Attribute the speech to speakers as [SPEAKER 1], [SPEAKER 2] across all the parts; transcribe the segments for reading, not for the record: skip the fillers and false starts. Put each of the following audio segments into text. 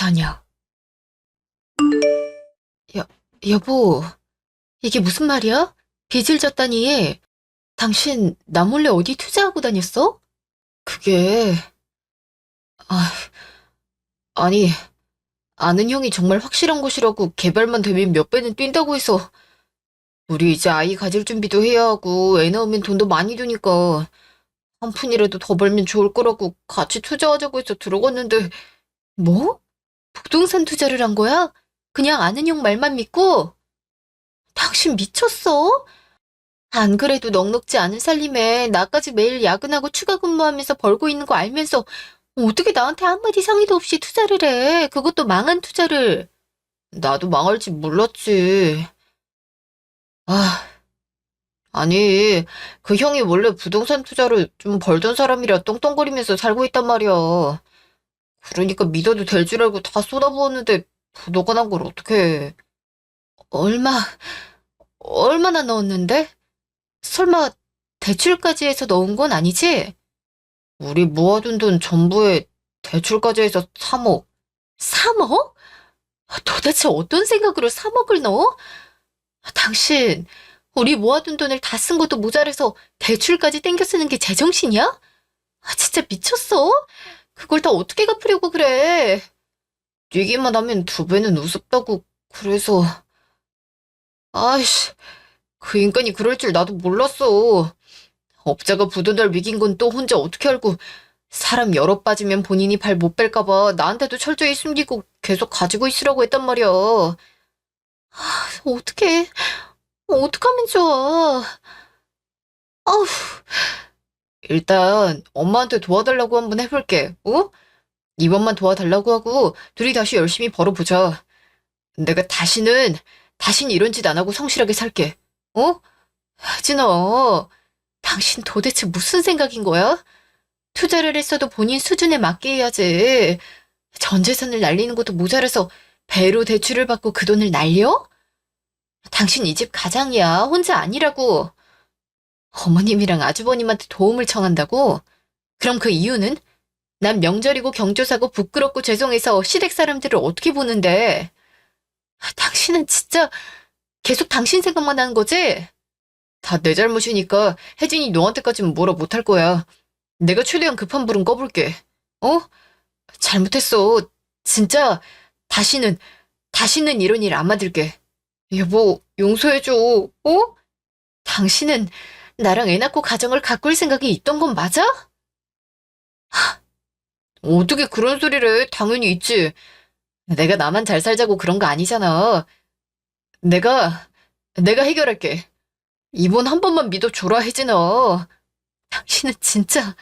[SPEAKER 1] 저녁. 여, 여보, 이게 무슨 말이야? 빚을 졌다니. 당신 나 몰래 어디 투자하고 다녔어? 그게, 아, 아니, 아는 형이 정말 확실한 곳이라고 개발만 되면 몇 배는 뛴다고 해서 우리 이제 아이 가질 준비도 해야 하고 애 낳으면 돈도 많이 드니까 한 푼이라도 더 벌면 좋을 거라고 같이 투자하자고 해서 들어갔는데 뭐? 부동산 투자를 한 거야? 그냥 아는 형 말만 믿고? 당신 미쳤어? 안 그래도 넉넉지 않은 살림에 나까지 매일 야근하고 추가 근무하면서 벌고 있는 거 알면서 어떻게 나한테 한마디 상의도 없이 투자를 해? 그것도 망한 투자를. 나도 망할 줄 몰랐지. 아, 아니, 그 형이 원래 부동산 투자를 좀 벌던 사람이라 똥똥거리면서 살고 있단 말이야. 그러니까 믿어도 될 줄 알고 다 쏟아부었는데 부도가 난 걸 어떡해. 얼마, 얼마나 넣었는데? 설마 대출까지 해서 넣은 건 아니지? 우리 모아둔 돈 전부에 대출까지 해서 3억. 3억? 도대체 어떤 생각으로 3억을 넣어? 당신, 우리 모아둔 돈을 다 쓴 것도 모자라서 대출까지 땡겨 쓰는 게 제정신이야? 진짜 미쳤어? 그걸 다 어떻게 갚으려고 그래? 뛰기만 하면 두 배는 우습다고, 그래서. 아이씨, 그 인간이 그럴 줄 나도 몰랐어. 업자가 부도날 위기인 건 또 혼자 어떻게 알고 사람 여럿 빠지면 본인이 발 못 뺄까봐 나한테도 철저히 숨기고 계속 가지고 있으라고 했단 말이야. 어떡해. 어떡하면 좋아. 아우, 일단 엄마한테 도와달라고 한번 해볼게. 어? 이번만 도와달라고 하고 둘이 다시 열심히 벌어보자. 내가 다신 이런 짓 안 하고 성실하게 살게. 어? 혜진아, 당신 도대체 무슨 생각인 거야? 투자를 했어도 본인 수준에 맞게 해야지. 전 재산을 날리는 것도 모자라서 배로 대출을 받고 그 돈을 날려? 당신 이 집 가장이야. 혼자 아니라고. 어머님이랑 아주버님한테 도움을 청한다고? 그럼 그 이유는? 난 명절이고 경조사고 부끄럽고 죄송해서 시댁 사람들을 어떻게 보는데. 당신은 진짜 계속 당신 생각만 하는 거지? 다 내 잘못이니까 혜진이 너한테까지는 뭐라 못할 거야. 내가 최대한 급한 불은 꺼볼게. 어? 잘못했어. 진짜 다시는 다시는 이런 일 안 만들게. 여보, 용서해줘. 어? 당신은 나랑 애 낳고 가정을 가꿀 생각이 있던 건 맞아? 어떻게 그런 소리를 해? 당연히 있지. 내가 나만 잘 살자고 그런 거 아니잖아. 내가, 내가 해결할게. 이번 한 번만 믿어줘라, 혜진아. 당신은 진짜,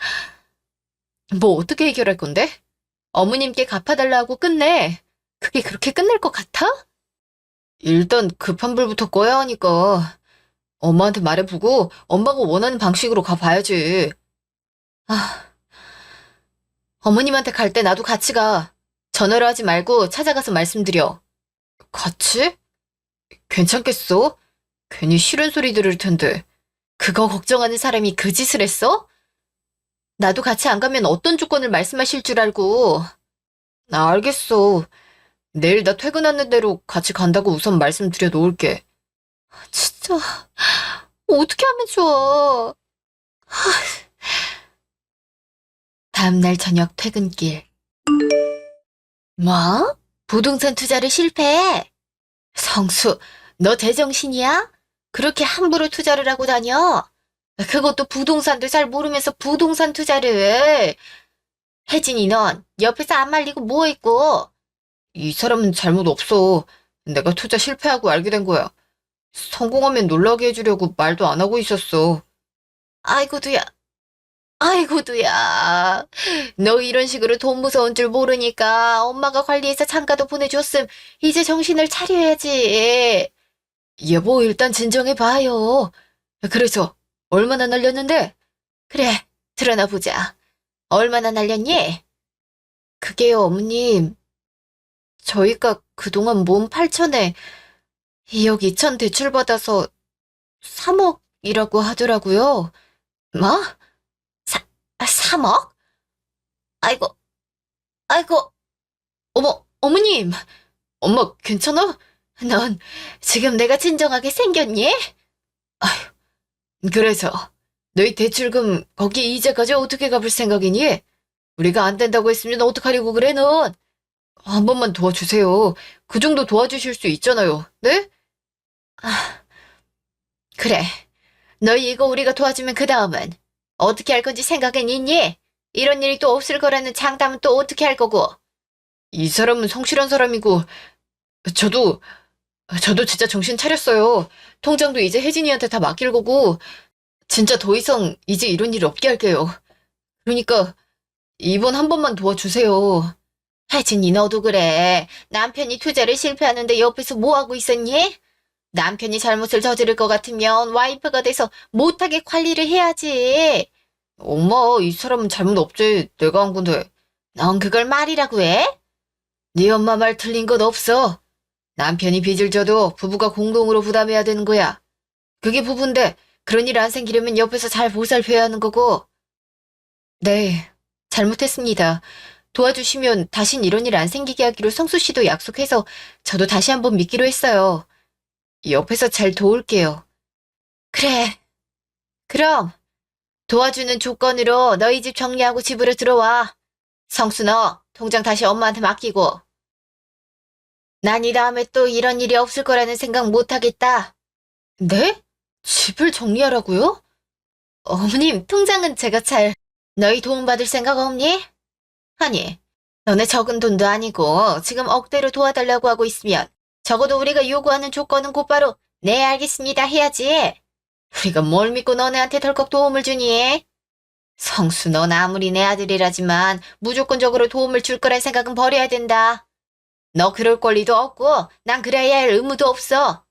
[SPEAKER 1] 뭐 어떻게 해결할 건데? 어머님께 갚아달라 하고 끝내. 그게 그렇게 끝날 것 같아? 일단 급한 불부터 꺼야 하니까 엄마한테 말해보고 엄마가 원하는 방식으로 가봐야지. 아, 어머님한테 갈 때 나도 같이 가. 전화로 하지 말고 찾아가서 말씀드려. 같이? 괜찮겠어? 괜히 싫은 소리 들을 텐데. 그거 걱정하는 사람이 그 짓을 했어? 나도 같이 안 가면 어떤 조건을 말씀하실 줄 알고. 알겠어. 내일 나 퇴근하는 대로 같이 간다고 우선 말씀드려 놓을게. 진짜, 어떻게 하면 좋아. 다음날 저녁 퇴근길. 뭐? 부동산 투자를 실패해? 성수, 너 제정신이야? 그렇게 함부로 투자를 하고 다녀? 그것도 부동산도 잘 모르면서 부동산 투자를. 혜진이 넌 옆에서 안 말리고 뭐 했고? 이 사람은 잘못 없어. 내가 투자 실패하고 알게 된 거야. 성공하면 놀라게 해주려고 말도 안 하고 있었어. 아이고도야, 아이고도야. 너 이런 식으로 돈 무서운 줄 모르니까 엄마가 관리해서 장가도 보내줬음. 이제 정신을 차려야지. 여보, 일단 진정해봐요. 그래서 얼마나 날렸는데? 그래, 드러나 보자. 얼마나 날렸니? 그게요, 어머님. 저희가 그동안 모은 8천에 2억 2천 대출받아서 3억이라고 하더라고요. 뭐? 3억? 아이고, 아이고, 어머, 어머님, 엄마 괜찮아? 넌 지금 내가 진정하게 생겼니? 그래서 너희 대출금 거기 이자까지 어떻게 갚을 생각이니? 우리가 안 된다고 했으면 어떡하려고 그래 넌? 한 번만 도와주세요. 그 정도 도와주실 수 있잖아요. 네? 아, 그래. 너희 이거 우리가 도와주면 그 다음은 어떻게 할 건지 생각은 있니? 이런 일이 또 없을 거라는 장담은 또 어떻게 할 거고? 이 사람은 성실한 사람이고 저도 저도 진짜 정신 차렸어요. 통장도 이제 혜진이한테 다 맡길 거고 진짜 더 이상 이제 이런 일 없게 할게요. 그러니까 이번 한 번만 도와주세요. 혜진이 너도 그래. 남편이 투자를 실패하는데 옆에서 뭐 하고 있었니? 남편이 잘못을 저지를 것 같으면 와이프가 돼서 못하게 관리를 해야지. 엄마, 이 사람은 잘못 없지. 내가 한 건데. 넌 그걸 말이라고 해? 네 엄마 말 틀린 것 없어. 남편이 빚을 져도 부부가 공동으로 부담해야 되는 거야. 그게 부부인데 그런 일 안 생기려면 옆에서 잘 보살펴야 하는 거고. 네, 잘못했습니다. 도와주시면 다신 이런 일 안 생기게 하기로 성수 씨도 약속해서 저도 다시 한번 믿기로 했어요. 옆에서 잘 도울게요. 그래. 그럼 도와주는 조건으로 너희 집 정리하고 집으로 들어와. 성수 너 통장 다시 엄마한테 맡기고. 난 이 다음에 또 이런 일이 없을 거라는 생각 못 하겠다. 네? 집을 정리하라고요? 어머님, 통장은 제가 너희 도움받을 생각 없니? 아니, 너네 적은 돈도 아니고 지금 억대로 도와달라고 하고 있으면 적어도 우리가 요구하는 조건은 곧바로 네, 알겠습니다 해야지. 우리가 뭘 믿고 너네한테 덜컥 도움을 주니? 성수, 넌 아무리 내 아들이라지만 무조건적으로 도움을 줄 거란 생각은 버려야 된다. 너 그럴 권리도 없고 난 그래야 할 의무도 없어.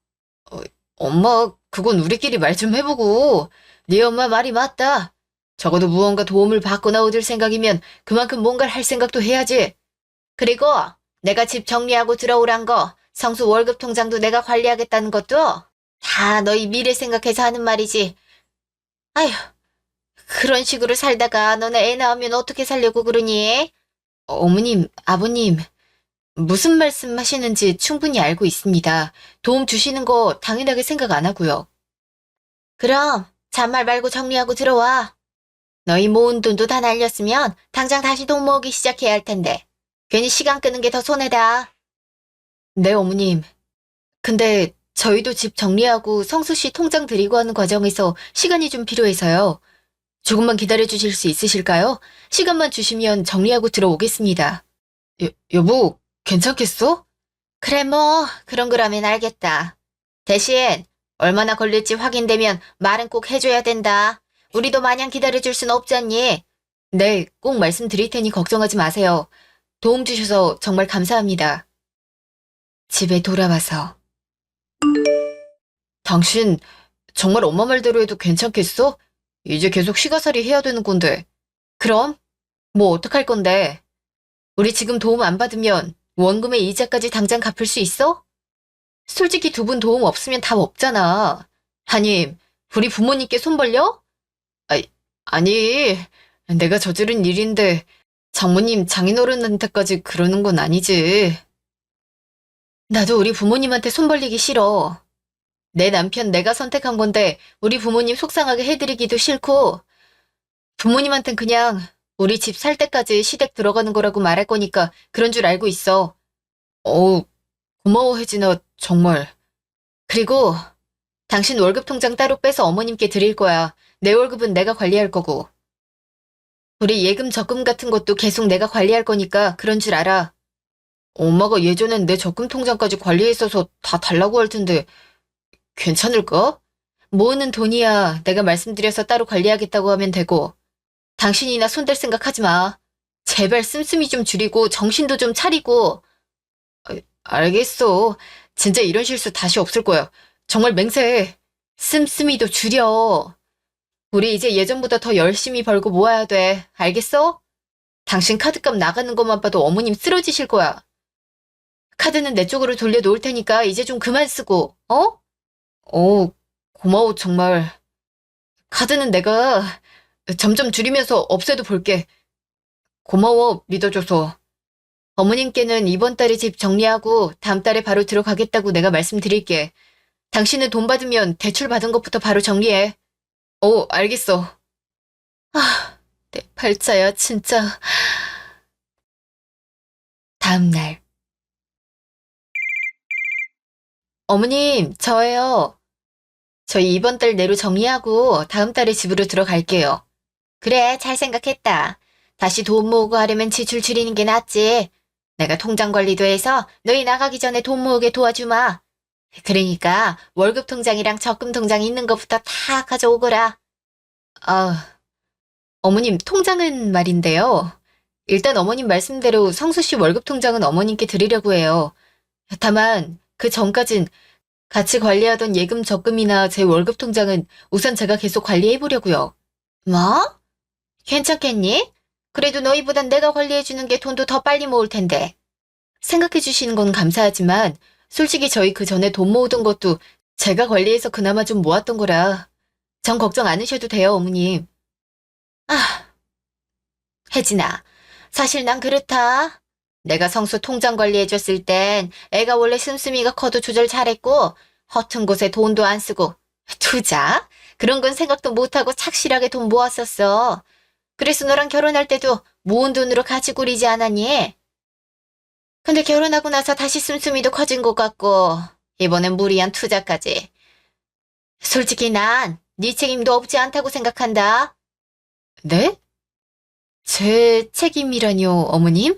[SPEAKER 1] 엄마, 그건 우리끼리 말 좀 해보고. 네 엄마 말이 맞다. 적어도 무언가 도움을 받거나 얻을 생각이면 그만큼 뭔가를 할 생각도 해야지. 그리고 내가 집 정리하고 들어오란 거, 성수 월급 통장도 내가 관리하겠다는 것도 다 너희 미래 생각해서 하는 말이지. 아휴, 그런 식으로 살다가 너네 애 낳으면 어떻게 살려고 그러니? 어머님, 아버님, 무슨 말씀 하시는지 충분히 알고 있습니다. 도움 주시는 거 당연하게 생각 안 하고요. 그럼 잔말 말고 정리하고 들어와. 너희 모은 돈도 다 날렸으면 당장 다시 돈 모으기 시작해야 할 텐데. 괜히 시간 끄는 게 더 손해다. 네, 어머님. 근데 저희도 집 정리하고 성수 씨 통장 드리고 하는 과정에서 시간이 좀 필요해서요. 조금만 기다려 주실 수 있으실까요? 시간만 주시면 정리하고 들어오겠습니다. 여보, 괜찮겠어? 그래, 뭐, 그런 거라면 알겠다. 대신, 얼마나 걸릴지 확인되면 말은 꼭 해줘야 된다. 우리도 마냥 기다려줄 순 없잖니. 네, 꼭 말씀드릴 테니 걱정하지 마세요. 도움 주셔서 정말 감사합니다. 집에 돌아와서. 당신, 정말 엄마 말대로 해도 괜찮겠어? 이제 계속 시가살이 해야 되는 건데. 그럼? 뭐 어떡할 건데? 우리 지금 도움 안 받으면 원금의 이자까지 당장 갚을 수 있어? 솔직히 두 분 도움 없으면 답 없잖아. 아님, 우리 부모님께 손 벌려? 아니, 내가 저지른 일인데 장모님, 장인어른한테까지 그러는 건 아니지. 나도 우리 부모님한테 손 벌리기 싫어. 내 남편 내가 선택한 건데 우리 부모님 속상하게 해드리기도 싫고 부모님한텐 그냥 우리 집 살 때까지 시댁 들어가는 거라고 말할 거니까 그런 줄 알고 있어. 어우, 고마워 혜진아, 정말. 그리고 당신 월급 통장 따로 빼서 어머님께 드릴 거야. 내 월급은 내가 관리할 거고. 우리 예금 적금 같은 것도 계속 내가 관리할 거니까 그런 줄 알아. 엄마가 예전엔 내 적금 통장까지 관리했어서 다 달라고 할 텐데 괜찮을까? 모으는 돈이야 내가 말씀드려서 따로 관리하겠다고 하면 되고 당신이나 손댈 생각하지 마. 제발 씀씀이 좀 줄이고 정신도 좀 차리고. 알겠어. 진짜 이런 실수 다시 없을 거야. 정말 맹세해. 씀씀이도 줄여. 우리 이제 예전보다 더 열심히 벌고 모아야 돼. 알겠어? 당신 카드값 나가는 것만 봐도 어머님 쓰러지실 거야. 카드는 내 쪽으로 돌려놓을 테니까 이제 좀 그만 쓰고, 어? 고마워, 정말. 카드는 내가 점점 줄이면서 없애도 볼게. 고마워, 믿어줘서. 어머님께는 이번 달에 집 정리하고 다음 달에 바로 들어가겠다고 내가 말씀드릴게. 당신은 돈 받으면 대출 받은 것부터 바로 정리해. 알겠어. 아, 내 팔자야, 진짜. 다음 날. 어머님, 저예요. 저희 이번 달 내로 정리하고 다음 달에 집으로 들어갈게요. 그래, 잘 생각했다. 다시 돈 모으고 하려면 지출 줄이는 게 낫지. 내가 통장 관리도 해서 너희 나가기 전에 돈 모으게 도와주마. 그러니까 월급 통장이랑 적금 통장 있는 것부터 다 가져오거라. 아, 어머님 통장은 말인데요. 일단 어머님 말씀대로 성수 씨 월급 통장은 어머님께 드리려고 해요. 다만 그 전까진 같이 관리하던 예금 적금이나 제 월급 통장은 우선 제가 계속 관리해 보려고요. 뭐? 괜찮겠니? 그래도 너희보단 내가 관리해주는 게 돈도 더 빨리 모을 텐데. 생각해 주시는 건 감사하지만 솔직히 저희 그 전에 돈 모으던 것도 제가 관리해서 그나마 좀 모았던 거라 전 걱정 안 하셔도 돼요, 어머님. 아, 혜진아. 사실 난 그렇다. 내가 성수 통장 관리해줬을 땐 애가 원래 씀씀이가 커도 조절 잘했고 허튼 곳에 돈도 안 쓰고 투자? 그런 건 생각도 못하고 착실하게 돈 모았었어. 그래서 너랑 결혼할 때도 모은 돈으로 같이 꾸리지 않았니? 근데 결혼하고 나서 다시 씀씀이도 커진 것 같고 이번엔 무리한 투자까지. 솔직히 난 네 책임도 없지 않다고 생각한다. 네? 제 책임이라뇨, 어머님?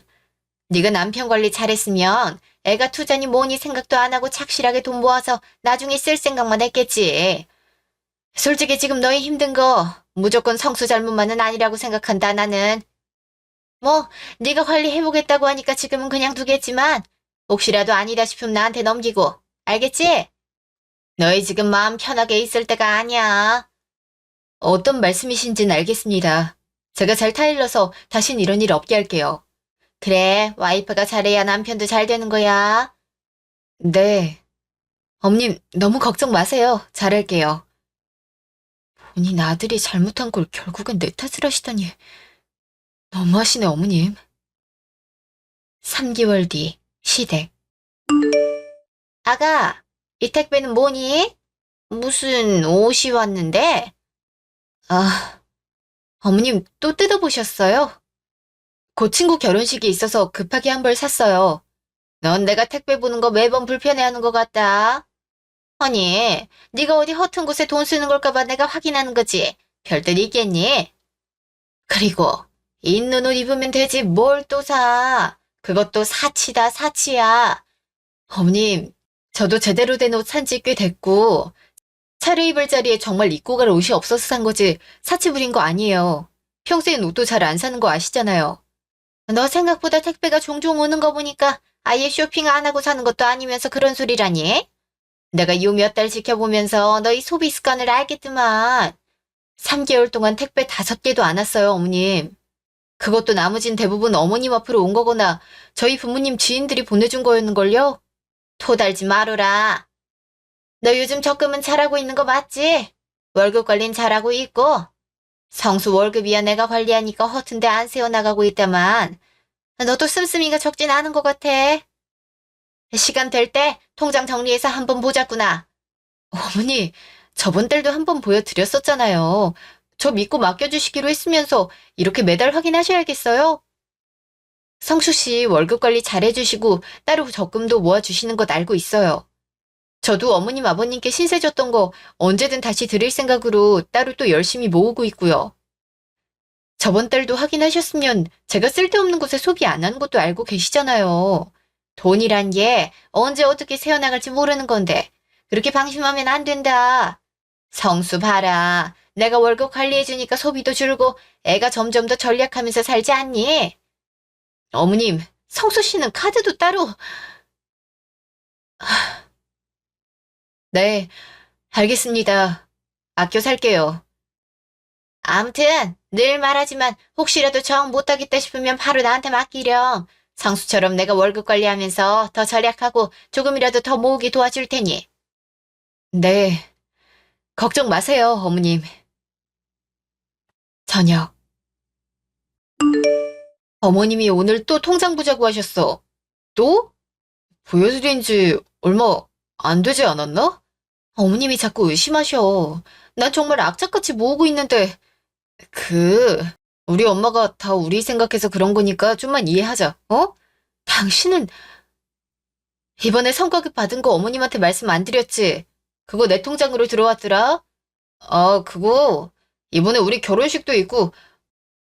[SPEAKER 1] 네가 남편 관리 잘했으면 애가 투자니 뭐니 생각도 안 하고 착실하게 돈 모아서 나중에 쓸 생각만 했겠지. 솔직히 지금 너희 힘든 거 무조건 성수 잘못만은 아니라고 생각한다, 나는. 뭐 네가 관리해보겠다고 하니까 지금은 그냥 두겠지만 혹시라도 아니다 싶으면 나한테 넘기고. 알겠지? 너희 지금 마음 편하게 있을 때가 아니야. 어떤 말씀이신지는 알겠습니다. 제가 잘 타일러서 다신 이런 일 없게 할게요. 그래, 와이프가 잘해야 남편도 잘 되는 거야. 네. 어머님, 너무 걱정 마세요. 잘할게요. 본인 아들이 잘못한 걸 결국엔 내 탓을 하시다니. 너무하시네, 어머님. 3개월 뒤, 시댁. 아가, 이 택배는 뭐니? 무슨 옷이 왔는데? 아, 어머님 또 뜯어보셨어요? 그 친구 결혼식이 있어서 급하게 한 벌 샀어요. 넌 내가 택배 보는 거 매번 불편해하는 것 같다. 아니, 네가 어디 허튼 곳에 돈 쓰는 걸까 봐 내가 확인하는 거지. 별들 있겠니? 그리고 있는 옷 입으면 되지 뭘 또 사. 그것도 사치다 사치야. 어머님, 저도 제대로 된 옷 산지 꽤 됐고 차려입을 자리에 정말 입고 갈 옷이 없어서 산 거지 사치 부린 거 아니에요. 평소엔 옷도 잘 안 사는 거 아시잖아요. 너 생각보다 택배가 종종 오는 거 보니까 아예 쇼핑 안 하고 사는 것도 아니면서 그런 소리라니? 내가 요 몇 달 지켜보면서 너희 소비 습관을 알겠더만. 3개월 동안 택배 5개도 안 왔어요, 어머님. 그것도 나머진 대부분 어머님 앞으로 온 거거나 저희 부모님 지인들이 보내준 거였는걸요? 토달지 말어라. 너 요즘 적금은 잘하고 있는 거 맞지? 월급 관리는 잘하고 있고. 성수 월급이야 내가 관리하니까 허튼데 안 세워나가고 있다만. 너도 씀씀이가 적진 않은 것 같아. 시간 될 때 통장 정리해서 한번 보자꾸나. 어머니, 저번 달도 한번 보여드렸었잖아요. 저 믿고 맡겨주시기로 했으면서 이렇게 매달 확인하셔야겠어요? 성수 씨 월급 관리 잘해주시고 따로 적금도 모아주시는 것 알고 있어요. 저도 어머님 아버님께 신세 졌던 거 언제든 다시 드릴 생각으로 따로 또 열심히 모으고 있고요. 저번 달도 확인하셨으면 제가 쓸데없는 곳에 소비 안 하는 것도 알고 계시잖아요. 돈이란 게 언제 어떻게 새어나갈지 모르는 건데 그렇게 방심하면 안 된다. 성수 봐라. 내가 월급 관리해주니까 소비도 줄고 애가 점점 더 전략하면서 살지 않니? 어머님, 성수 씨는 카드도 따로... 네, 알겠습니다. 아껴 살게요. 암튼 늘 말하지만 혹시라도 정 못하겠다 싶으면 바로 나한테 맡기렴. 성수처럼 내가 월급 관리하면서 더 절약하고 조금이라도 더 모으게 도와줄 테니. 네, 걱정 마세요, 어머님. 저녁. 어머님이 오늘 또 통장 보자고 하셨어. 또? 보여드린 지 얼마 안 되지 않았나? 어머님이 자꾸 의심하셔. 난 정말 악착같이 모으고 있는데, 그, 우리 엄마가 다 우리 생각해서 그런 거니까 좀만 이해하자, 어? 당신은 이번에 성과급 받은 거 어머님한테 말씀 안 드렸지? 그거 내 통장으로 들어왔더라? 아, 그거, 이번에 우리 결혼식도 있고,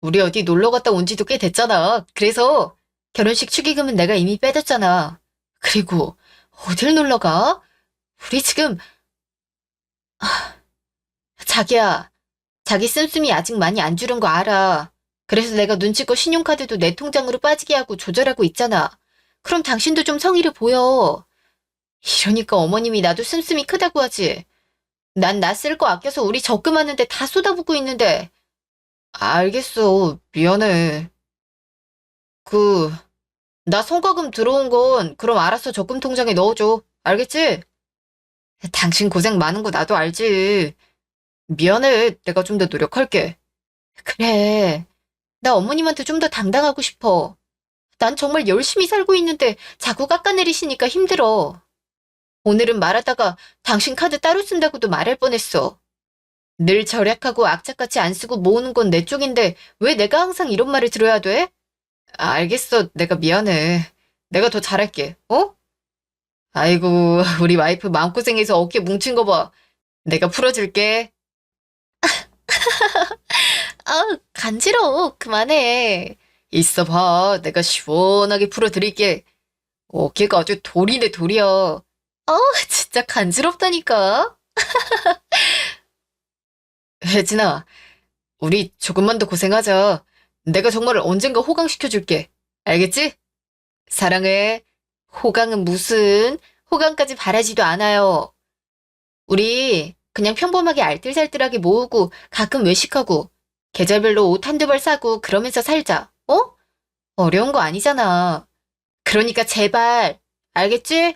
[SPEAKER 1] 우리 어디 놀러 갔다 온 지도 꽤 됐잖아. 그래서 결혼식 축의금은 내가 이미 빼뒀잖아. 그리고 어딜 놀러 가? 우리 지금 자기야, 자기 씀씀이 아직 많이 안 줄은 거 알아. 그래서 내가 눈치껏 신용카드도 내 통장으로 빠지게 하고 조절하고 있잖아. 그럼 당신도 좀 성의를 보여. 이러니까 어머님이 나도 씀씀이 크다고 하지. 난 나 쓸 거 아껴서 우리 적금하는데 다 쏟아붓고 있는데. 알겠어. 미안해. 그, 나 성과금 들어온 건 그럼 알아서 적금 통장에 넣어줘. 알겠지? 당신 고생 많은 거 나도 알지. 미안해. 내가 좀 더 노력할게. 그래. 나 어머님한테 좀 더 당당하고 싶어. 난 정말 열심히 살고 있는데 자꾸 깎아내리시니까 힘들어. 오늘은 말하다가 당신 카드 따로 쓴다고도 말할 뻔했어. 늘 절약하고 악착같이 안 쓰고 모으는 건 내 쪽인데 왜 내가 항상 이런 말을 들어야 돼? 알겠어. 내가 미안해. 내가 더 잘할게. 어? 아이고, 우리 와이프 마음고생해서 어깨 뭉친 거 봐. 내가 풀어줄게. 아, 간지러워. 그만해. 있어 봐. 내가 시원하게 풀어드릴게. 어깨가 아주 돌이네, 돌이야. 진짜 간지럽다니까. 혜진아, 우리 조금만 더 고생하자. 내가 정말 언젠가 호강시켜줄게. 알겠지? 사랑해. 호강은 무슨, 호강까지 바라지도 않아요. 우리 그냥 평범하게 알뜰살뜰하게 모으고 가끔 외식하고 계절별로 옷 한두 벌 사고 그러면서 살자. 어? 어려운 거 아니잖아. 그러니까 제발, 알겠지?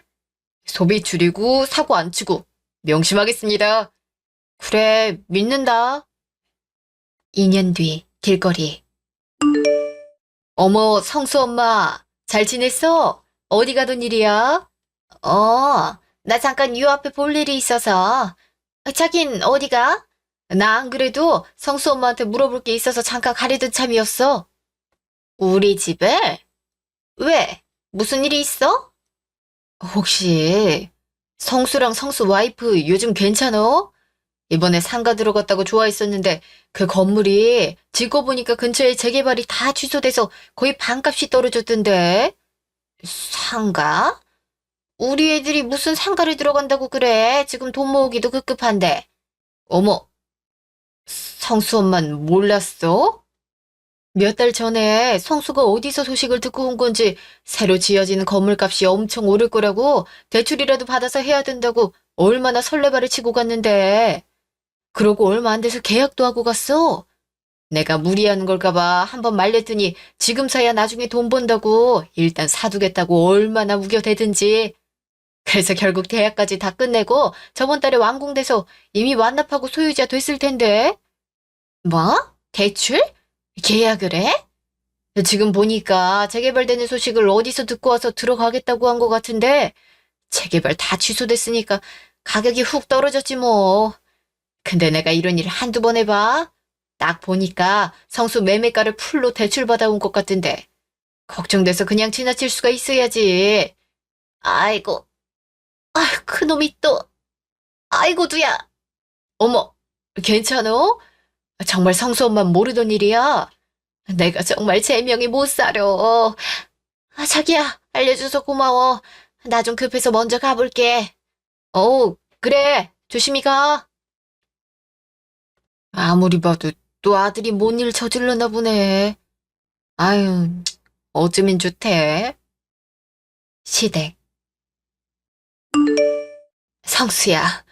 [SPEAKER 1] 소비 줄이고 사고 안 치고 명심하겠습니다. 그래, 믿는다. 2년 뒤 길거리. 어머, 성수 엄마, 잘 지냈어? 어디 가던 일이야? 나 잠깐 유 앞에 볼 일이 있어서. 자긴 어디 가? 나 안 그래도 성수 엄마한테 물어볼 게 있어서 잠깐 가려던 참이었어. 우리 집에? 왜? 무슨 일이 있어? 혹시 성수랑 성수 와이프 요즘 괜찮어? 이번에 상가 들어갔다고 좋아했었는데 그 건물이 짓고 보니까 근처에 재개발이 다 취소돼서 거의 반값이 떨어졌던데. 상가? 우리 애들이 무슨 상가를 들어간다고 그래? 지금 돈 모으기도 급급한데. 어머, 성수 엄만 몰랐어? 몇 달 전에 성수가 어디서 소식을 듣고 온 건지 새로 지어지는 건물값이 엄청 오를 거라고 대출이라도 받아서 해야 된다고 얼마나 설레발을 치고 갔는데. 그러고 얼마 안 돼서 계약도 하고 갔어. 내가 무리하는 걸까봐 한번 말렸더니 지금 사야 나중에 돈 번다고 일단 사두겠다고 얼마나 우겨대든지. 그래서 결국 계약까지 다 끝내고 저번 달에 완공돼서 이미 완납하고 소유자 됐을 텐데. 뭐? 대출? 계약을 해? 지금 보니까 재개발되는 소식을 어디서 듣고 와서 들어가겠다고 한 것 같은데 재개발 다 취소됐으니까 가격이 훅 떨어졌지 뭐. 근데 내가 이런 일 한두 번 해봐. 딱 보니까 성수 매매가를 풀로 대출받아온 것 같은데 걱정돼서 그냥 지나칠 수가 있어야지. 아이고, 그놈이 또, 아이고 두야. 어머, 괜찮어? 정말 성수 엄마 모르던 일이야? 내가 정말 제명이 못 살려. 자기야, 알려줘서 고마워. 나 좀 급해서 먼저 가볼게. 그래. 조심히 가. 아무리 봐도 또 아들이 뭔 일 저질렀나 보네. 아유, 어쩌면 좋대. 시댁. 성수야,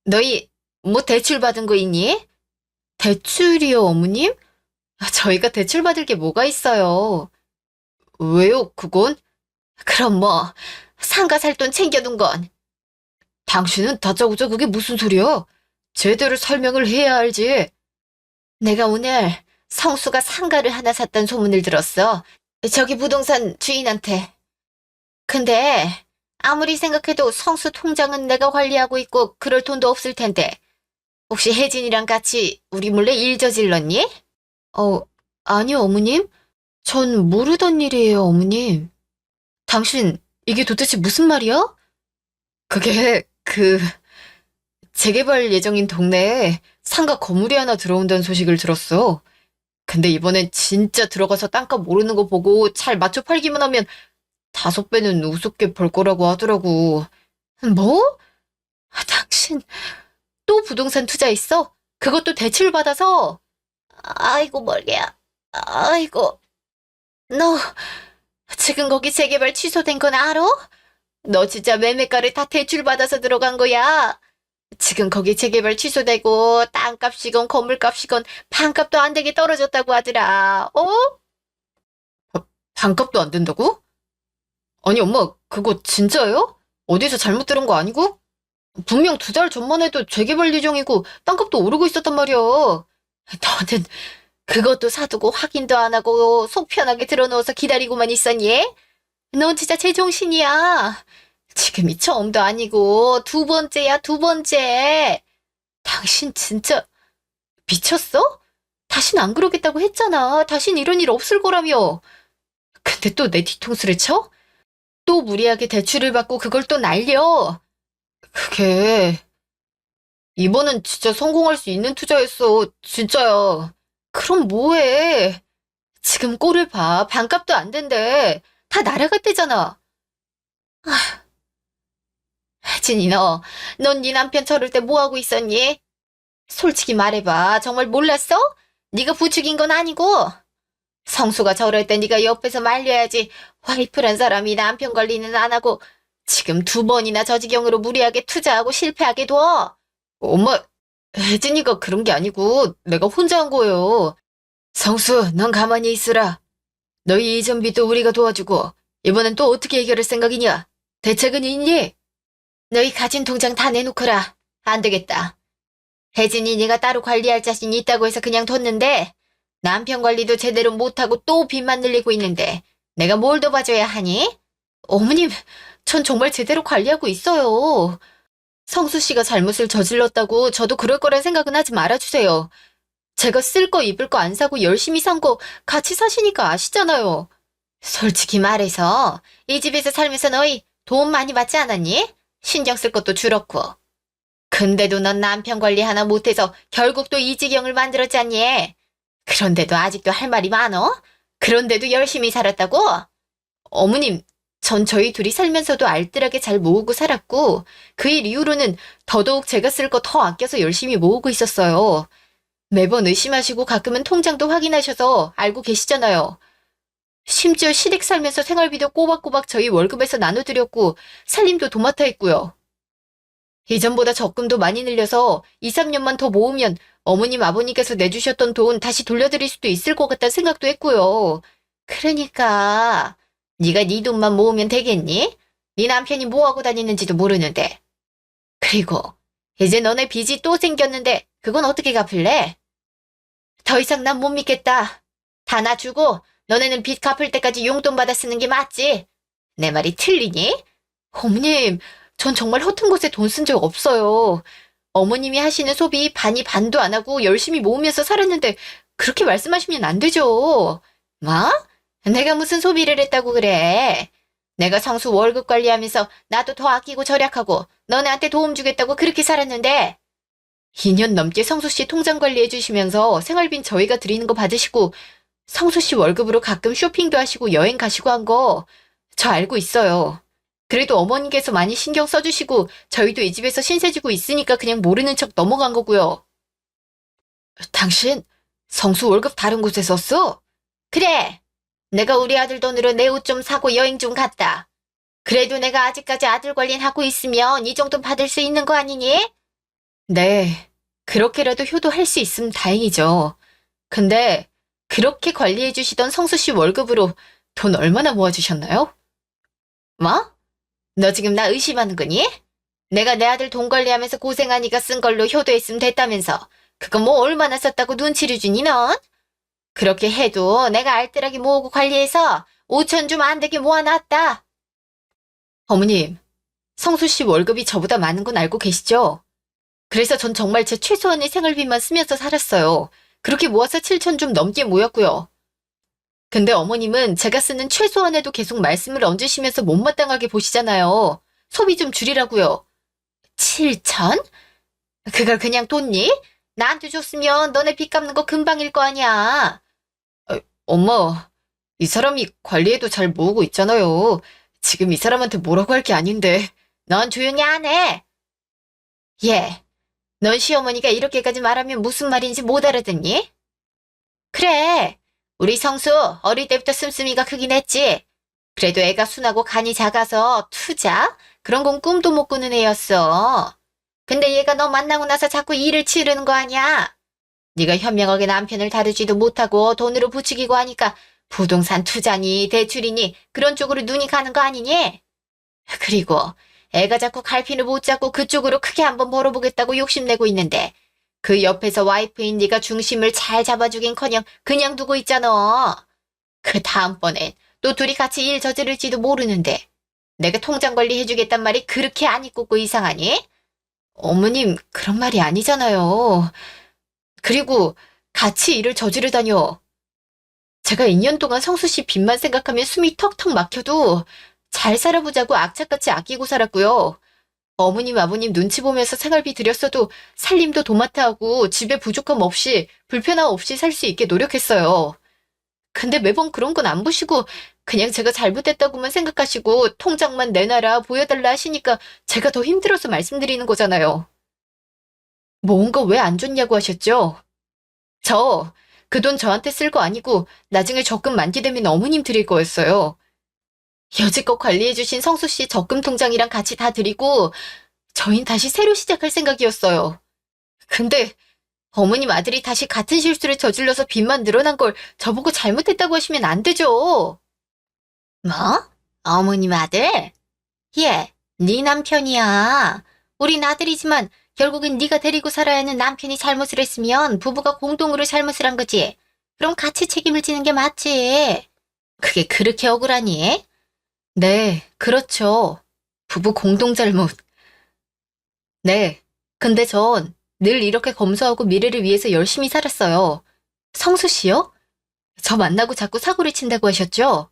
[SPEAKER 1] 너희 뭐 대출 받은 거 있니? 대출이요, 어머님? 저희가 대출 받을 게 뭐가 있어요? 왜요, 그건? 그럼 뭐, 상가 살 돈 챙겨둔 건. 당신은 다짜고짜 그게 무슨 소리야? 제대로 설명을 해야 알지. 내가 오늘 성수가 상가를 하나 샀다는 소문을 들었어. 저기 부동산 주인한테. 근데 아무리 생각해도 성수 통장은 내가 관리하고 있고 그럴 돈도 없을 텐데 혹시 혜진이랑 같이 우리 몰래 일 저질렀니? 어, 아니요, 어머님. 전 모르던 일이에요, 어머님. 당신, 이게 도대체 무슨 말이야? 그게, 재개발 예정인 동네에 상가 건물이 하나 들어온다는 소식을 들었어. 근데 이번엔 진짜 들어가서 땅값 오르는 거 보고 잘 맞춰 팔기만 하면 5배는 우습게 벌 거라고 하더라고. 뭐? 당신, 또 부동산 투자했어? 그것도 대출 받아서? 아이고, 머리야. 아이고. 너, 지금 거기 재개발 취소된 건 알아? 너 진짜 매매가를 다 대출받아서 들어간 거야. 지금 거기 재개발 취소되고 땅값이건 건물값이건 반값도 안 되게 떨어졌다고 하더라. 반값도 안 된다고? 아니 엄마 그거 진짜예요? 어디서 잘못 들은 거 아니고? 분명 2달 전만 해도 재개발 예정이고 땅값도 오르고 있었단 말이야. 너는 그것도 사두고 확인도 안 하고 속 편하게 들어놓아서 기다리고만 있었니? 넌 진짜 제정신이야. 지금이 처음도 아니고 2번째야, 2번째. 당신 진짜 미쳤어? 다신 안 그러겠다고 했잖아. 다신 이런 일 없을 거라며. 근데 또 내 뒤통수를 쳐? 또 무리하게 대출을 받고 그걸 또 날려. 그게 이번은 진짜 성공할 수 있는 투자였어. 진짜야. 그럼 뭐해? 지금 꼴을 봐. 반값도 안 된대. 다 날아갔대잖아. 혜진이 넌 네 남편 저럴 때 뭐하고 있었니? 솔직히 말해봐. 정말 몰랐어? 네가 부추긴 건 아니고. 성수가 저럴 때 네가 옆에서 말려야지. 와이프란 사람이 남편 관리는 안 하고 지금 2번이나 저 지경으로 무리하게 투자하고 실패하게 둬. 엄마, 혜진이가 그런 게 아니고 내가 혼자 한 거예요. 성수, 넌 가만히 있으라. 너희 이전비도 우리가 도와주고 이번엔 또 어떻게 해결할 생각이냐? 대책은 있니? 너희 가진 통장 다 내놓거라. 안 되겠다. 혜진이 네가 따로 관리할 자신이 있다고 해서 그냥 뒀는데 남편 관리도 제대로 못하고 또 빚만 늘리고 있는데 내가 뭘 더 봐줘야 하니? 어머님, 전 정말 제대로 관리하고 있어요. 성수 씨가 잘못을 저질렀다고 저도 그럴 거란 생각은 하지 말아주세요. 제가 쓸 거 입을 거 안 사고 열심히 산 거 같이 사시니까 아시잖아요. 솔직히 말해서 이 집에서 살면서 너희 돈 많이 받지 않았니? 신경 쓸 것도 줄었고. 근데도 넌 남편 관리 하나 못해서 결국 또 이 지경을 만들었지 않니? 그런데도 아직도 할 말이 많어? 그런데도 열심히 살았다고? 어머님, 전 저희 둘이 살면서도 알뜰하게 잘 모으고 살았고 그 일 이후로는 더더욱 제가 쓸 거 더 아껴서 열심히 모으고 있었어요. 매번 의심하시고 가끔은 통장도 확인하셔서 알고 계시잖아요. 심지어 시댁 살면서 생활비도 꼬박꼬박 저희 월급에서 나눠드렸고 살림도 도맡아 했고요. 이전보다 적금도 많이 늘려서 2, 3년만 더 모으면 어머님 아버님께서 내주셨던 돈 다시 돌려드릴 수도 있을 것 같다는 생각도 했고요. 그러니까 네가 네 돈만 모으면 되겠니? 네 남편이 뭐하고 다니는지도 모르는데. 그리고 이제 너네 빚이 또 생겼는데 그건 어떻게 갚을래? 더 이상 난 못 믿겠다. 다 나 주고 너네는 빚 갚을 때까지 용돈 받아 쓰는 게 맞지? 내 말이 틀리니? 어머님, 전 정말 허튼 곳에 돈 쓴 적 없어요. 어머님이 하시는 소비 반이 반도 안 하고 열심히 모으면서 살았는데 그렇게 말씀하시면 안 되죠. 뭐? 내가 무슨 소비를 했다고 그래? 내가 성수 월급 관리하면서 나도 더 아끼고 절약하고 너네한테 도움 주겠다고 그렇게 살았는데 2년 넘게 성수 씨 통장 관리해 주시면서 생활비는 저희가 드리는 거 받으시고 성수 씨 월급으로 가끔 쇼핑도 하시고 여행 가시고 한 거 저 알고 있어요. 그래도 어머님께서 많이 신경 써주시고 저희도 이 집에서 신세 지고 있으니까 그냥 모르는 척 넘어간 거고요. 당신 성수 월급 다른 곳에 썼어? 그래. 내가 우리 아들 돈으로 내 옷 좀 사고 여행 좀 갔다. 그래도 내가 아직까지 아들 관리는 하고 있으면 이 정도 받을 수 있는 거 아니니? 네. 그렇게라도 효도할 수 있으면 다행이죠. 근데 그렇게 관리해 주시던 성수 씨 월급으로 돈 얼마나 모아주셨나요? 뭐? 너 지금 나 의심하는 거니? 내가 내 아들 돈 관리하면서 고생하니까 쓴 걸로 효도했으면 됐다면서. 그거 뭐 얼마나 썼다고 눈치를 주니 넌? 그렇게 해도 내가 알뜰하게 모으고 관리해서 5천 좀 안 되게 모아놨다. 어머님, 성수 씨 월급이 저보다 많은 건 알고 계시죠? 그래서 전 정말 제 최소한의 생활비만 쓰면서 살았어요. 그렇게 모아서 7천 좀 넘게 모였고요. 근데 어머님은 제가 쓰는 최소한에도 계속 말씀을 얹으시면서 못마땅하게 보시잖아요. 소비 좀 줄이라고요. 7천? 그걸 그냥 뒀니? 나한테 줬으면 너네 빚 갚는 거 금방일 거 아니야. 엄마, 이 사람이 관리해도 잘 모으고 있잖아요. 지금 이 사람한테 뭐라고 할 게 아닌데. 넌 조용히 안 해. 예, 넌 시어머니가 이렇게까지 말하면 무슨 말인지 못 알아듣니? 그래, 우리 성수 어릴 때부터 씀씀이가 크긴 했지. 그래도 애가 순하고 간이 작아서 투자? 그런 건 꿈도 못 꾸는 애였어. 근데 얘가 너 만나고 나서 자꾸 일을 치르는 거 아니야? 네가 현명하게 남편을 다루지도 못하고 돈으로 부추기고 하니까 부동산 투자니 대출이니 그런 쪽으로 눈이 가는 거 아니니? 그리고 애가 자꾸 갈피를 못 잡고 그쪽으로 크게 한번 벌어보겠다고 욕심내고 있는데 그 옆에서 와이프인 네가 중심을 잘 잡아주긴커녕 그냥 두고 있잖아. 그 다음번엔 또 둘이 같이 일 저지를지도 모르는데 내가 통장 관리해주겠단 말이 그렇게 안 이쁘고 이상하니? 어머님, 그런 말이 아니잖아요. 그리고 같이 일을 저지르다뇨. 제가 2년 동안 성수 씨 빚만 생각하면 숨이 턱턱 막혀도 잘 살아보자고 악착같이 아끼고 살았고요. 어머님, 아버님 눈치 보면서 생활비 드렸어도 살림도 도맡아 하고 집에 부족함 없이 불편함 없이 살 수 있게 노력했어요. 근데 매번 그런 건 안 보시고 그냥 제가 잘못했다고만 생각하시고 통장만 내놔라 보여달라 하시니까 제가 더 힘들어서 말씀드리는 거잖아요. 모은 거 왜 안 줬냐고 하셨죠? 저 그 돈 저한테 쓸 거 아니고 나중에 적금 만기되면 어머님 드릴 거였어요. 여지껏 관리해주신 성수 씨 적금 통장이랑 같이 다 드리고 저흰 다시 새로 시작할 생각이었어요. 근데 어머님 아들이 다시 같은 실수를 저질러서 빚만 늘어난 걸 저보고 잘못했다고 하시면 안 되죠. 뭐? 어머님 아들? 예, 네 남편이야. 우린 아들이지만 결국엔 네가 데리고 살아야 하는 남편이 잘못을 했으면 부부가 공동으로 잘못을 한 거지. 그럼 같이 책임을 지는 게 맞지. 그게 그렇게 억울하니? 네, 그렇죠. 부부 공동 잘못. 네, 근데 전 늘 이렇게 검소하고 미래를 위해서 열심히 살았어요. 성수 씨요? 저 만나고 자꾸 사고를 친다고 하셨죠?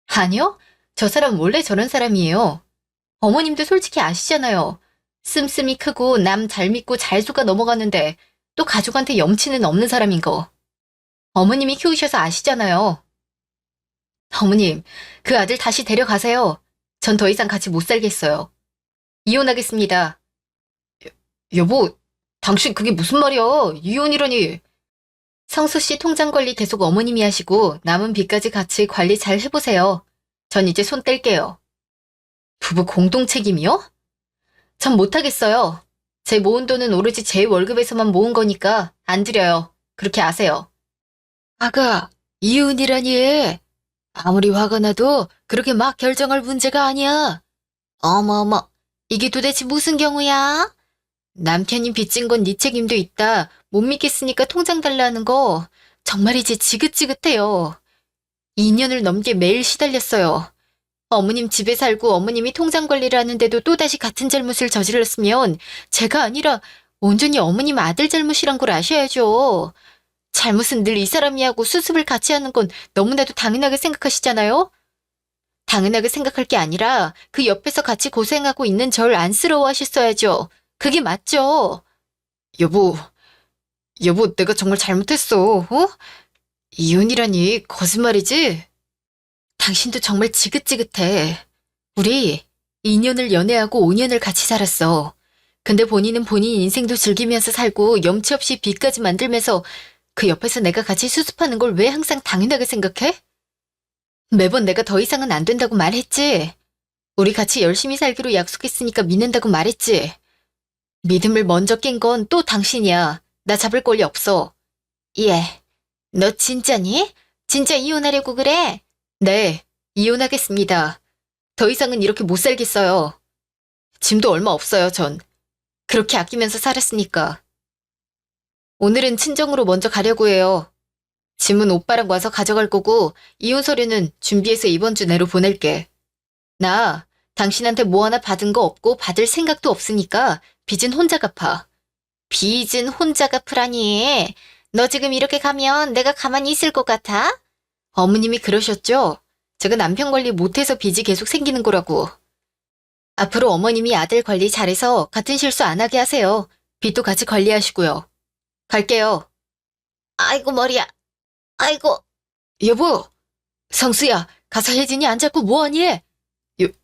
[SPEAKER 1] 아니요, 저 사람 원래 저런 사람이에요. 어머님도 솔직히 아시잖아요. 씀씀이 크고 남 잘 믿고 잘 속아 넘어가는데 또 가족한테 염치는 없는 사람인 거. 어머님이 키우셔서 아시잖아요. 어머님, 그 아들 다시 데려가세요. 전 더 이상 같이 못 살겠어요. 이혼하겠습니다. 여보, 당신 그게 무슨 말이야? 이혼이라니. 성수 씨 통장 관리 계속 어머님이 하시고 남은 빚까지 같이 관리 잘 해보세요. 전 이제 손 뗄게요. 부부 공동 책임이요? 전 못하겠어요. 제 모은 돈은 오로지 제 월급에서만 모은 거니까 안 드려요. 그렇게 아세요. 아가, 이혼이라니. 아무리 화가 나도 그렇게 막 결정할 문제가 아니야. 어머어머, 이게 도대체 무슨 경우야? 남편이 빚진 건 네 책임도 있다. 못 믿겠으니까 통장 달라는 거 정말이지 지긋지긋해요. 2년을 넘게 매일 시달렸어요. 어머님 집에 살고 어머님이 통장 관리를 하는데도 또다시 같은 잘못을 저질렀으면 제가 아니라 온전히 어머님 아들 잘못이란 걸 아셔야죠. 잘못은 늘 이 사람이 하고 수습을 같이 하는 건 너무나도 당연하게 생각하시잖아요? 당연하게 생각할 게 아니라 그 옆에서 같이 고생하고 있는 절 안쓰러워하셨어야죠. 그게 맞죠? 여보, 여보, 내가 정말 잘못했어, 어? 이혼이라니 거짓말이지? 당신도 정말 지긋지긋해. 우리 2년을 연애하고 5년을 같이 살았어. 근데 본인은 본인 인생도 즐기면서 살고 염치 없이 빚까지 만들면서 그 옆에서 내가 같이 수습하는 걸 왜 항상 당연하게 생각해? 매번 내가 더 이상은 안 된다고 말했지. 우리 같이 열심히 살기로 약속했으니까 믿는다고 말했지. 믿음을 먼저 깬 건 또 당신이야. 나 잡을 권리 없어. 예. 너 진짜니? 진짜 이혼하려고 그래? 네, 이혼하겠습니다. 더 이상은 이렇게 못 살겠어요. 짐도 얼마 없어요, 전. 그렇게 아끼면서 살았으니까. 오늘은 친정으로 먼저 가려고 해요. 짐은 오빠랑 와서 가져갈 거고 이혼 서류는 준비해서 이번 주 내로 보낼게. 나 당신한테 뭐 하나 받은 거 없고 받을 생각도 없으니까 빚은 혼자 갚아. 빚은 혼자 갚으라니. 너 지금 이렇게 가면 내가 가만히 있을 것 같아? 어머님이 그러셨죠? 제가 남편 관리 못해서 빚이 계속 생기는 거라고. 앞으로 어머님이 아들 관리 잘해서 같은 실수 안 하게 하세요. 빚도 같이 관리하시고요. 갈게요. 아이고 머리야. 아이고. 여보. 성수야, 가서 혜진이 안 잡고 뭐하니?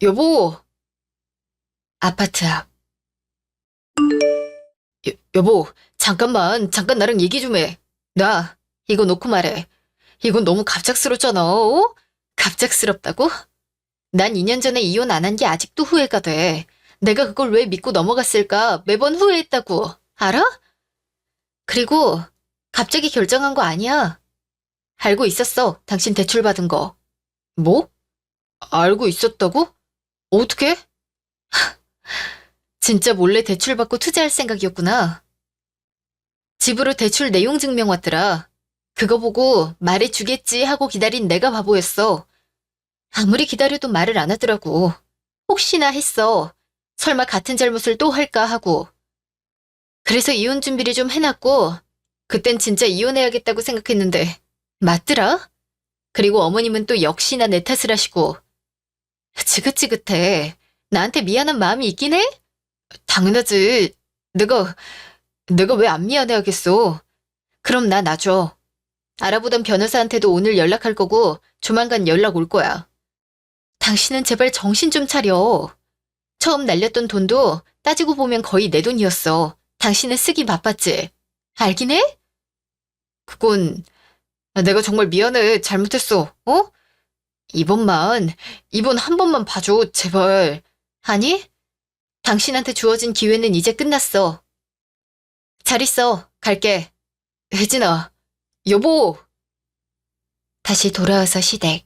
[SPEAKER 1] 여보. 아파트 앞. 여보, 잠깐 나랑 얘기 좀 해. 나, 이거 놓고 말해. 이건 너무 갑작스럽잖아, 어? 갑작스럽다고? 난 2년 전에 이혼 안 한 게 아직도 후회가 돼. 내가 그걸 왜 믿고 넘어갔을까 매번 후회했다고. 알아? 그리고 갑자기 결정한 거 아니야. 알고 있었어, 당신 대출 받은 거. 뭐? 알고 있었다고? 어떻게? 진짜 몰래 대출 받고 투자할 생각이었구나. 집으로 대출 내용 증명 왔더라. 그거 보고 말해주겠지 하고 기다린 내가 바보였어. 아무리 기다려도 말을 안 하더라고. 혹시나 했어. 설마 같은 잘못을 또 할까 하고. 그래서 이혼 준비를 좀 해놨고 그땐 진짜 이혼해야겠다고 생각했는데 맞더라? 그리고 어머님은 또 역시나 내 탓을 하시고. 지긋지긋해. 나한테 미안한 마음이 있긴 해? 당연하지. 내가 왜 안 미안해하겠어. 그럼 나 놔줘. 알아보던 변호사한테도 오늘 연락할 거고 조만간 연락 올 거야. 당신은 제발 정신 좀 차려. 처음 날렸던 돈도 따지고 보면 거의 내 돈이었어. 당신은 쓰기 바빴지. 알긴 해? 그건 내가 정말 미안해. 잘못했어. 어? 이번 한 번만 봐줘. 제발. 아니? 당신한테 주어진 기회는 이제 끝났어. 잘 있어. 갈게. 혜진아. 여보. 다시 돌아와서 시댁.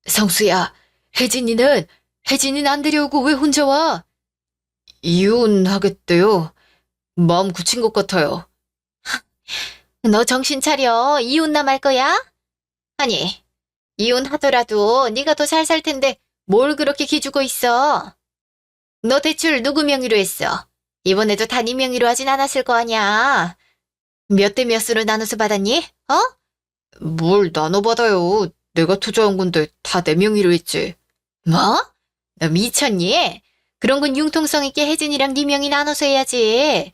[SPEAKER 1] 성수야, 혜진이는 안 데려오고 왜 혼자 와? 이혼하겠대요. 마음 굳힌 것 같아요. 너 정신 차려. 이혼남 할 거야? 아니, 이혼하더라도 네가 더 잘 살 텐데 뭘 그렇게 기죽어 있어? 너 대출 누구 명의로 했어? 이번에도 다 네 명의로 하진 않았을 거 아니야. 몇 대 몇으로 나눠서 받았니? 어? 뭘 나눠받아요. 내가 투자한 건데 다 내 명의로 했지. 뭐? 너 미쳤니? 그런 건 융통성 있게 혜진이랑 네 명의 나눠서 해야지.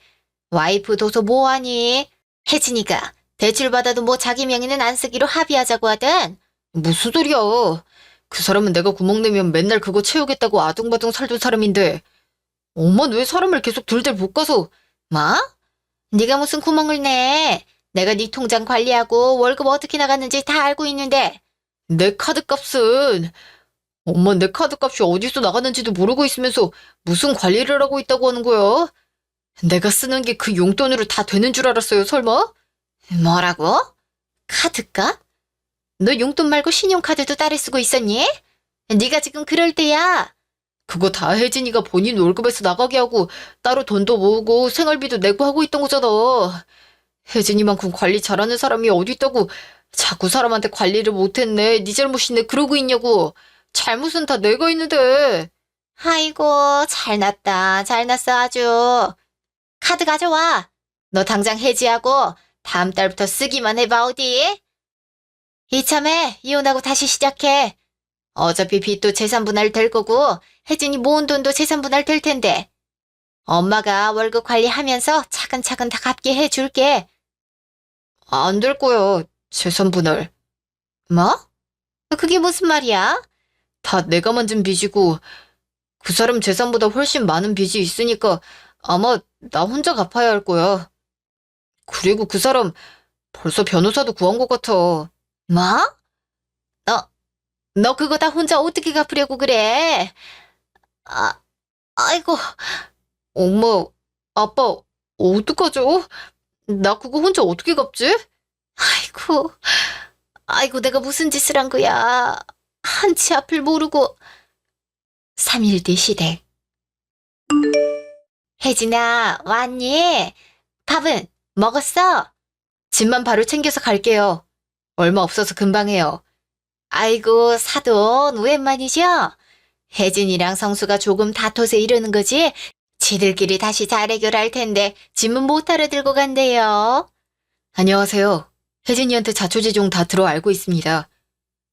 [SPEAKER 1] 와이프 둬서 뭐하니? 혜진이가 대출 받아도 뭐 자기 명의는 안 쓰기로 합의하자고 하든. 무슨 소리야. 그 사람은 내가 구멍 내면 맨날 그거 채우겠다고 아둥바둥 살던 사람인데 엄마는 왜 사람을 계속 들들 볶아서. 뭐? 네가 무슨 구멍을 내. 내가 네 통장 관리하고 월급 어떻게 나갔는지 다 알고 있는데. 내 카드값은 엄마 내 카드값이 어디서 나갔는지도 모르고 있으면서 무슨 관리를 하고 있다고 하는 거야? 내가 쓰는 게 그 용돈으로 다 되는 줄 알았어요, 설마? 뭐라고? 카드값? 너 용돈 말고 신용카드도 따로 쓰고 있었니? 네가 지금 그럴 때야. 그거 다 혜진이가 본인 월급에서 나가게 하고 따로 돈도 모으고 생활비도 내고 하고 있던 거잖아. 혜진이만큼 관리 잘하는 사람이 어디 있다고 자꾸 사람한테 관리를 못했네. 네 잘못이네. 그러고 있냐고. 잘못은 다 내가 있는데. 아이고 잘났다. 잘났어 아주. 카드 가져와. 너 당장 해지하고 다음 달부터 쓰기만 해봐 어디. 이참에 이혼하고 다시 시작해. 어차피 빚도 재산분할 될 거고 혜진이 모은 돈도 재산분할 될 텐데. 엄마가 월급 관리하면서 차근차근 다 갚게 해줄게. 안 될 거야. 재산분할. 뭐? 그게 무슨 말이야? 다 내가 만진 빚이고 그 사람 재산보다 훨씬 많은 빚이 있으니까 아마 나 혼자 갚아야 할 거야. 그리고 그 사람 벌써 변호사도 구한 것 같아. 뭐? 너, 너 그거 다 혼자 어떻게 갚으려고 그래? 아, 아이고. 엄마, 아빠, 어떡하죠? 나 그거 혼자 어떻게 갚지? 아이고, 아이고, 내가 무슨 짓을 한 거야. 한치 앞을 모르고. 3일 뒤 시댁. 혜진아, 왔니? 밥은 먹었어? 짐만 바로 챙겨서 갈게요. 얼마 없어서 금방 해요.
[SPEAKER 2] 아이고, 사돈, 오랜만이죠? 혜진이랑 성수가 조금 다퉈서 이러는 거지? 지들끼리 다시 잘 해결할 텐데 짐은 못하러 들고 간대요.
[SPEAKER 1] 안녕하세요. 혜진이한테 자초지종 다 들어 알고 있습니다.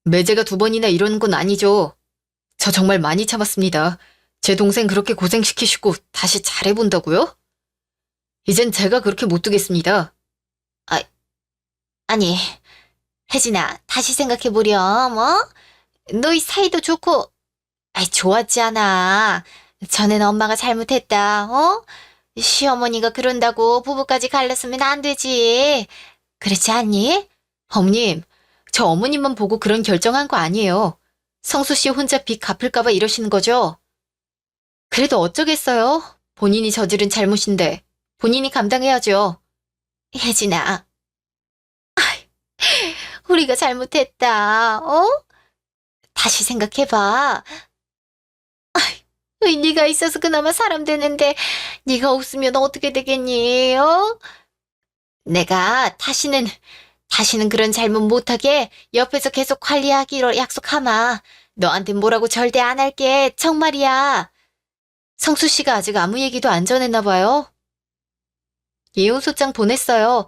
[SPEAKER 1] 매제가 2번이나 이러는 건 아니죠. 저 정말 많이 참았습니다. 제 동생 그렇게 고생시키시고 다시 잘해본다고요? 이젠 제가 그렇게 못 두겠습니다.
[SPEAKER 2] 아니, 혜진아, 다시 생각해보렴, 너희 사이도 좋고, 좋았지 않아. 전엔 엄마가 잘못했다, 시어머니가 그런다고 부부까지 갈랐으면 안 되지. 그렇지 않니?
[SPEAKER 1] 어머님, 저 어머님만 보고 그런 결정한 거 아니에요. 성수 씨 혼자 빚 갚을까봐 이러시는 거죠? 그래도 어쩌겠어요. 본인이 저지른 잘못인데 본인이 감당해야죠.
[SPEAKER 2] 혜진아, 우리가 잘못했다, 다시 생각해봐. 네가 있어서 그나마 사람 되는데 네가 없으면 어떻게 되겠니, 내가 다시는 그런 잘못 못하게 옆에서 계속 관리하기로 약속하마. 너한테 뭐라고 절대 안 할게, 정말이야.
[SPEAKER 1] 성수 씨가 아직 아무 얘기도 안 전했나 봐요. 이혼 소장 보냈어요.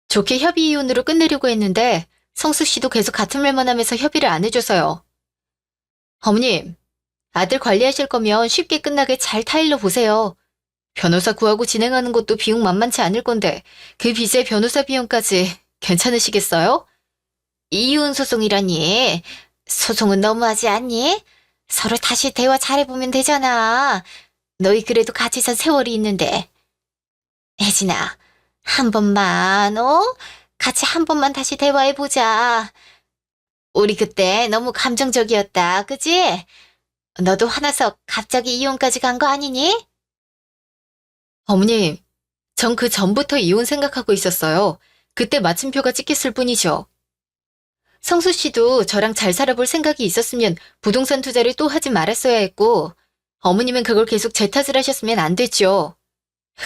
[SPEAKER 1] 좋게 협의 이혼으로 끝내려고 했는데 성수 씨도 계속 같은 말만 하면서 협의를 안 해줘서요. 어머님, 아들 관리하실 거면 쉽게 끝나게 잘 타일러 보세요. 변호사 구하고 진행하는 것도 비용 만만치 않을 건데 그 빚에 변호사 비용까지 괜찮으시겠어요?
[SPEAKER 2] 이혼 소송이라니. 소송은 너무하지 않니? 서로 다시 대화 잘해보면 되잖아. 너희 그래도 같이 산 세월이 있는데. 혜진아, 한 번만, 같이 한 번만 다시 대화해보자. 우리 그때 너무 감정적이었다, 그지? 너도 화나서 갑자기 이혼까지 간 거 아니니?
[SPEAKER 1] 어머님, 전 그 전부터 이혼 생각하고 있었어요. 그때 마침표가 찍혔을 뿐이죠. 성수 씨도 저랑 잘 살아볼 생각이 있었으면 부동산 투자를 또 하지 말았어야 했고, 어머님은 그걸 계속 제 탓을 하셨으면 안 됐죠.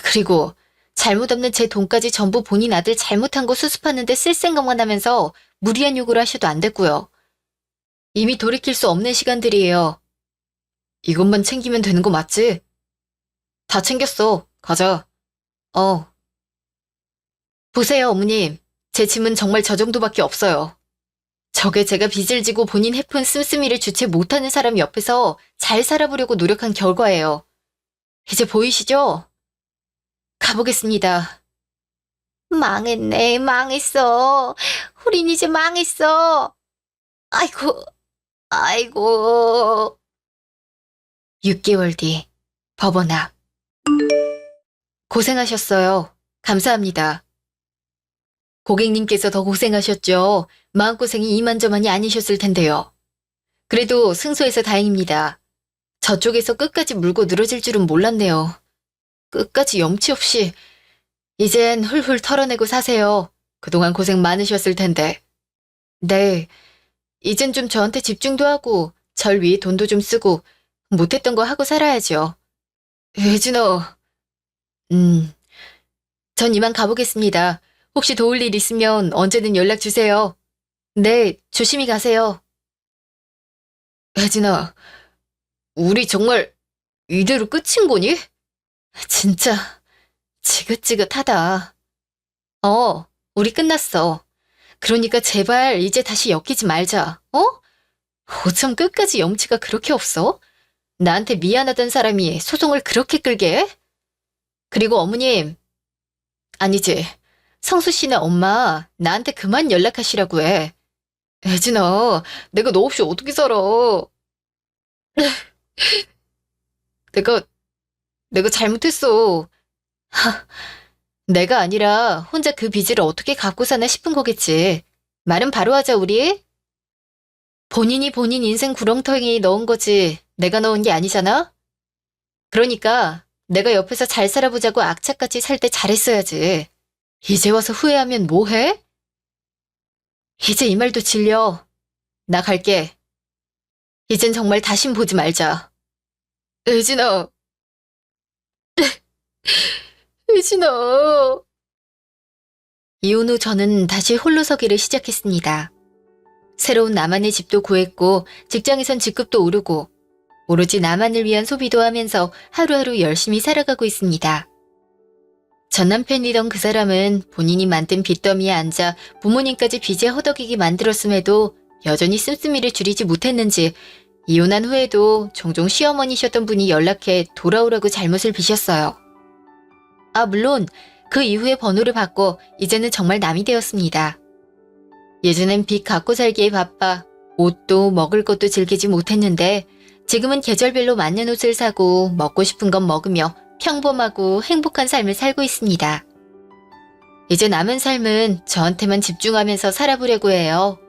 [SPEAKER 1] 그리고 잘못 없는 제 돈까지 전부 본인 아들 잘못한 거 수습하는데 쓸 생각만 하면서 무리한 요구를 하셔도 안 됐고요. 이미 돌이킬 수 없는 시간들이에요. 이것만 챙기면 되는 거 맞지? 다 챙겼어. 가자. 보세요, 어머님. 제 짐은 정말 저 정도밖에 없어요. 저게 제가 빚을 지고 본인 해픈 씀씀이를 주체 못하는 사람 옆에서 잘 살아보려고 노력한 결과예요. 이제 보이시죠? 가보겠습니다.
[SPEAKER 2] 망했네, 망했어. 우린 이제 망했어. 아이고, 아이고.
[SPEAKER 1] 6개월 뒤 법원 앞. 고생하셨어요. 감사합니다. 고객님께서 더 고생하셨죠. 마음고생이 이만저만이 아니셨을 텐데요. 그래도 승소해서 다행입니다. 저쪽에서 끝까지 물고 늘어질 줄은 몰랐네요. 끝까지 염치 없이. 이젠 훌훌 털어내고 사세요. 그동안 고생 많으셨을 텐데. 네, 이젠 좀 저한테 집중도 하고 절 위해 돈도 좀 쓰고 못했던 거 하고 살아야죠. 혜진아. 전 이만 가보겠습니다. 혹시 도울 일 있으면 언제든 연락 주세요. 네, 조심히 가세요. 혜진아, 우리 정말 이대로 끝인 거니? 진짜 지긋지긋하다. 우리 끝났어. 그러니까 제발 이제 다시 엮이지 말자, 어쩜 끝까지 염치가 그렇게 없어? 나한테 미안하던 사람이 소송을 그렇게 끌게 해? 그리고 어머님, 아니지. 성수 씨나 엄마 나한테 그만 연락하시라고 해. 혜진아, 내가 너 없이 어떻게 살아? 내가, 내가 잘못했어. 하, 내가 아니라 혼자 그 빚을 어떻게 갚고 사나 싶은 거겠지. 말은 바로 하자, 우리. 본인이 본인 인생 구렁텅이에 넣은 거지. 내가 넣은 게 아니잖아? 그러니까 내가 옆에서 잘 살아보자고 악착같이 살 때 잘했어야지. 이제 와서 후회하면 뭐해? 이제 이 말도 질려. 나 갈게. 이젠 정말 다신 보지 말자. 혜진아. 혜진아. 이혼 후 저는 다시 홀로 서기를 시작했습니다. 새로운 나만의 집도 구했고 직장에선 직급도 오르고 오로지 나만을 위한 소비도 하면서 하루하루 열심히 살아가고 있습니다. 전 남편이던 그 사람은 본인이 만든 빚더미에 앉아 부모님까지 빚에 허덕이게 만들었음에도 여전히 씀씀이를 줄이지 못했는지 이혼한 후에도 종종 시어머니셨던 분이 연락해 돌아오라고 잘못을 비셨어요. 물론 그 이후에 번호를 바꿔 이제는 정말 남이 되었습니다. 예전엔 빚 갚고 살기에 바빠 옷도 먹을 것도 즐기지 못했는데 지금은 계절별로 맞는 옷을 사고 먹고 싶은 건 먹으며 평범하고 행복한 삶을 살고 있습니다. 이제 남은 삶은 저한테만 집중하면서 살아보려고 해요.